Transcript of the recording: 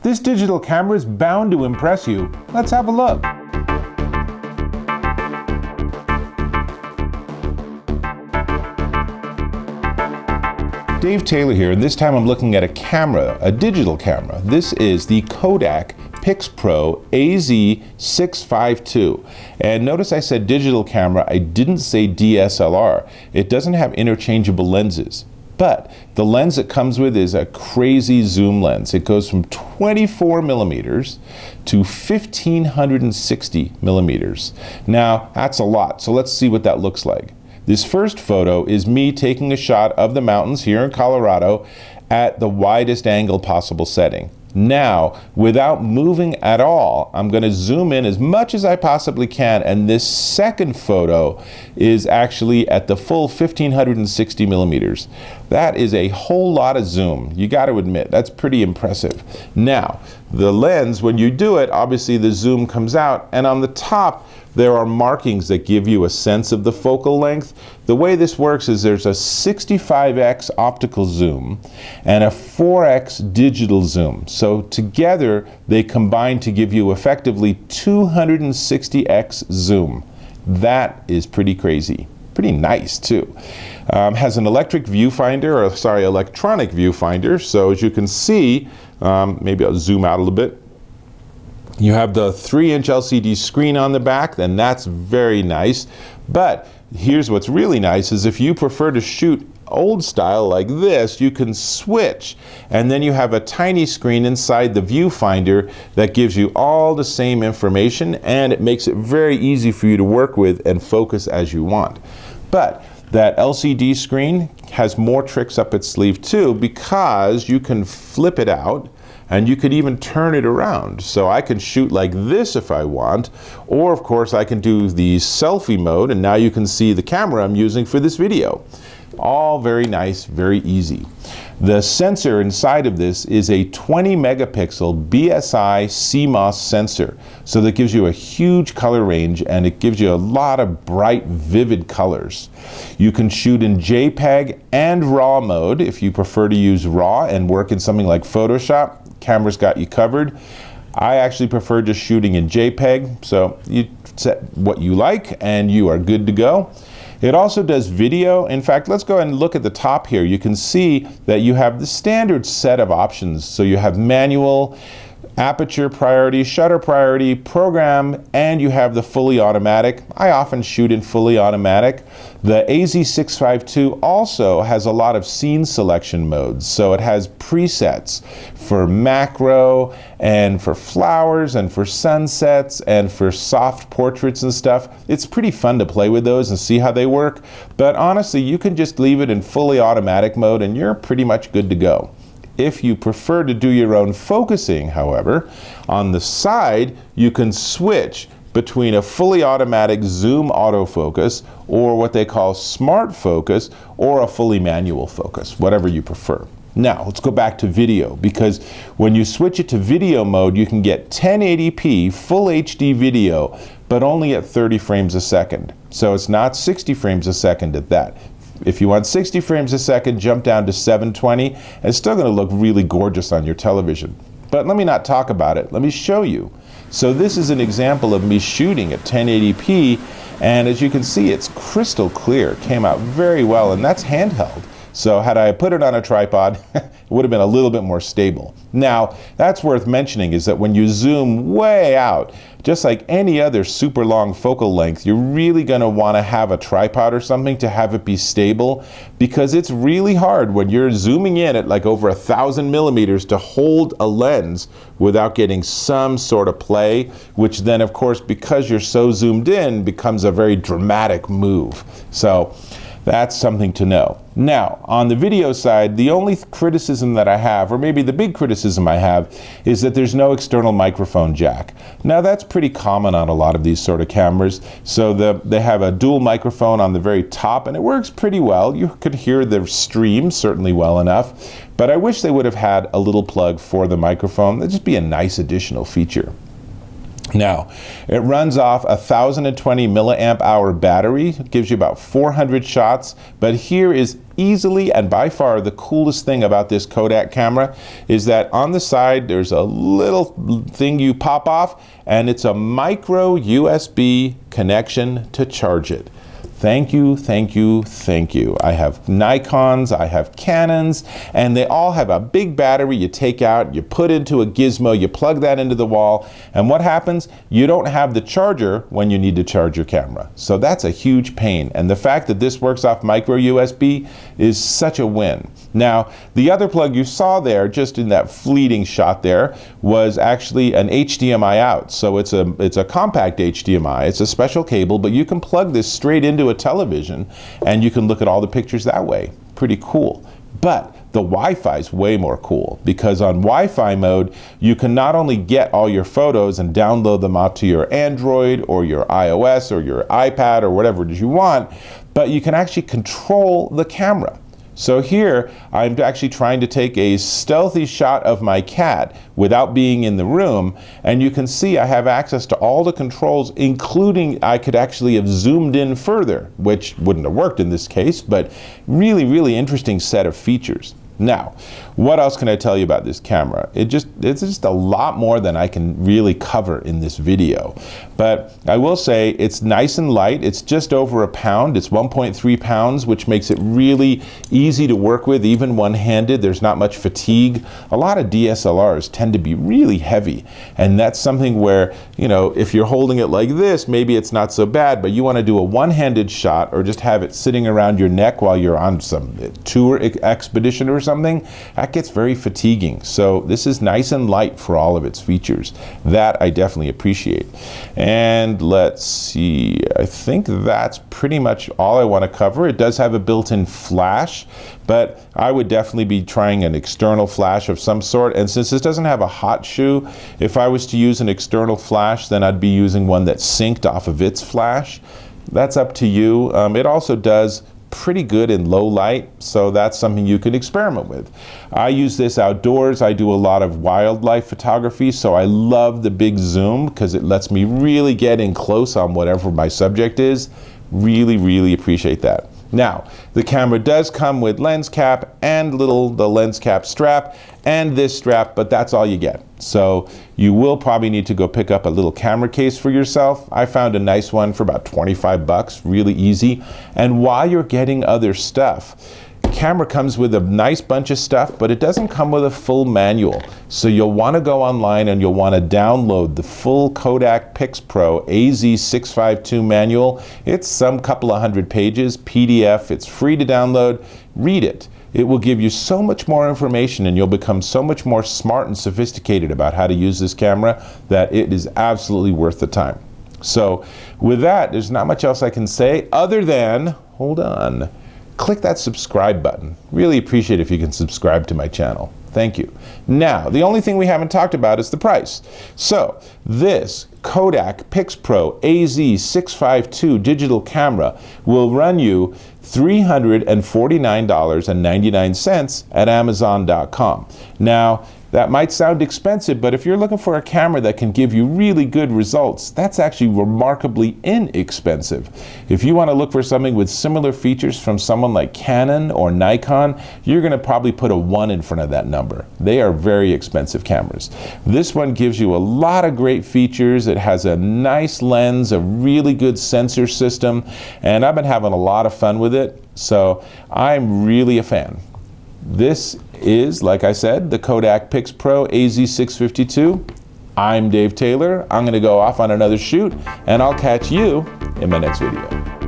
This digital camera is bound to impress you. Let's have a look. Dave Taylor here, and this time I'm looking at a camera, a digital camera. This is the Kodak Pixpro AZ652. And notice I said digital camera, I didn't say DSLR. It doesn't have interchangeable lenses. But the lens it comes with is a crazy zoom lens. It goes from 24 millimeters to 1560 millimeters. Now, that's a lot, so let's see what that looks like. This first photo is me taking a shot of the mountains here in Colorado at the widest angle possible setting. Now, without moving at all, I'm going to zoom in as much as I possibly can, and this second photo is actually at the full 1560 millimeters. That is a whole lot of zoom. You got to admit, that's pretty impressive. Now, the lens, when you do it, obviously the zoom comes out, and on the top, there are markings that give you a sense of the focal length. The way this works is there's a 65x optical zoom and a 4x digital zoom. So together they combine to give you effectively 260x zoom. That is pretty crazy. Pretty nice too. Has an electronic viewfinder. So as you can see, maybe I'll zoom out a little bit. You have the 3-inch LCD screen on the back, and that's very nice. But here's what's really nice is if you prefer to shoot old style like this, you can switch, and then you have a tiny screen inside the viewfinder that gives you all the same information, and it makes it very easy for you to work with and focus as you want. But that LCD screen has more tricks up its sleeve too, because you can flip it out and you could even turn it around. So I can shoot like this if I want, or of course I can do the selfie mode, and now you can see the camera I'm using for this video. All very nice, very easy. The sensor inside of this is a 20 megapixel BSI CMOS sensor. So that gives you a huge color range, and it gives you a lot of bright, vivid colors. You can shoot in JPEG and RAW mode if you prefer to use RAW and work in something like Photoshop. Camera's got you covered. I actually prefer just shooting in JPEG, so you set what you like and you are good to go. It also does video. In fact, let's go ahead and look at the top here. You can see that you have the standard set of options. So you have manual, aperture priority, shutter priority, program, and you have the fully automatic. I often shoot in fully automatic. The AZ652 also has a lot of scene selection modes. So it has presets for macro and for flowers and for sunsets and for soft portraits and stuff. It's pretty fun to play with those and see how they work. But honestly, you can just leave it in fully automatic mode and you're pretty much good to go. If you prefer to do your own focusing, however, on the side you can switch between a fully automatic zoom autofocus or what they call smart focus or a fully manual focus, whatever you prefer. Now let's go back to video, because when you switch it to video mode you can get 1080p full HD video, but only at 30 frames a second. So it's not 60 frames a second at that. If you want 60 frames a second, jump down to 720. It's still going to look really gorgeous on your television. But let me not talk about it. Let me show you. So this is an example of me shooting at 1080p, and as you can see, it's crystal clear. It came out very well, and that's handheld. So had I put it on a tripod, it would have been a little bit more stable. Now, that's worth mentioning is that when you zoom way out, just like any other super long focal length, you're really going to want to have a tripod or something to have it be stable, because it's really hard when you're zooming in at like over 1,000 millimeters to hold a lens without getting some sort of play, which then of course, because you're so zoomed in, becomes a very dramatic move. So that's something to know. Now, on the video side, the only criticism that I have, or maybe the big criticism I have, is that there's no external microphone jack. Now, that's pretty common on a lot of these sort of cameras. So they have a dual microphone on the very top, and it works pretty well. You could hear the stream certainly well enough, but I wish they would have had a little plug for the microphone. That'd just be a nice additional feature. Now, it runs off a 1020 milliamp hour battery. It gives you about 400 shots, but here is easily and by far the coolest thing about this Kodak camera is that on the side there's a little thing you pop off, and it's a micro USB connection to charge it. Thank you, thank you, thank you. I have Nikons, I have Canons, and they all have a big battery you take out, you put into a gizmo, you plug that into the wall, and what happens? You don't have the charger when you need to charge your camera. So that's a huge pain, and the fact that this works off micro USB is such a win. Now, the other plug you saw there, just in that fleeting shot there, was actually an HDMI out. So it's a compact HDMI. It's a special cable, but you can plug this straight into a television and you can look at all the pictures that way. Pretty cool. But the Wi-Fi is way more cool, because on Wi-Fi mode, you can not only get all your photos and download them out to your Android or your iOS or your iPad or whatever it is you want, but you can actually control the camera. So here, I'm actually trying to take a stealthy shot of my cat without being in the room, and you can see I have access to all the controls, including I could actually have zoomed in further, which wouldn't have worked in this case, but really, really interesting set of features. Now, what else can I tell you about this camera? It's just a lot more than I can really cover in this video. But I will say it's nice and light. It's just over a pound. It's 1.3 pounds, which makes it really easy to work with, even one-handed. There's not much fatigue. A lot of DSLRs tend to be really heavy, and that's something where, you know, if you're holding it like this, maybe it's not so bad, but you want to do a one-handed shot or just have it sitting around your neck while you're on some tour expedition or something, that gets very fatiguing. So this is nice and light for all of its features. That I definitely appreciate. And let's see, I think that's pretty much all I want to cover. It does have a built-in flash, but I would definitely be trying an external flash of some sort. And since this doesn't have a hot shoe, if I was to use an external flash, then I'd be using one that's synced off of its flash. That's up to you. It also does pretty good in low light, so that's something you can experiment with. I use this outdoors. I do a lot of wildlife photography, so I love the big zoom because it lets me really get in close on whatever my subject is. Really, really appreciate that. Now, the camera does come with lens cap and the lens cap strap and this strap, but that's all you get. So you will probably need to go pick up a little camera case for yourself. I found a nice one for about 25 bucks, really easy. And while you're getting other stuff, camera comes with a nice bunch of stuff, but it doesn't come with a full manual. So you'll want to go online and you'll want to download the full Kodak Pixpro AZ652 manual. It's some couple of hundred pages, PDF. It's free to download. Read it. It will give you so much more information, and you'll become so much more smart and sophisticated about how to use this camera that it is absolutely worth the time. So with that, there's not much else I can say other than, hold on, click that subscribe button. Really appreciate it if you can subscribe to my channel. Thank you. Now, the only thing we haven't talked about is the price. So this Kodak Pixpro AZ652 digital camera will run you $349.99 at Amazon.com. Now, that might sound expensive, but if you're looking for a camera that can give you really good results, that's actually remarkably inexpensive. If you want to look for something with similar features from someone like Canon or Nikon, you're going to probably put a 1 in front of that number. They are very expensive cameras. This one gives you a lot of great features. It has a nice lens, a really good sensor system, and I've been having a lot of fun with it, so I'm really a fan. This is, like I said, the Kodak Pixpro AZ652. I'm Dave Taylor. I'm going to go off on another shoot, and I'll catch you in my next video.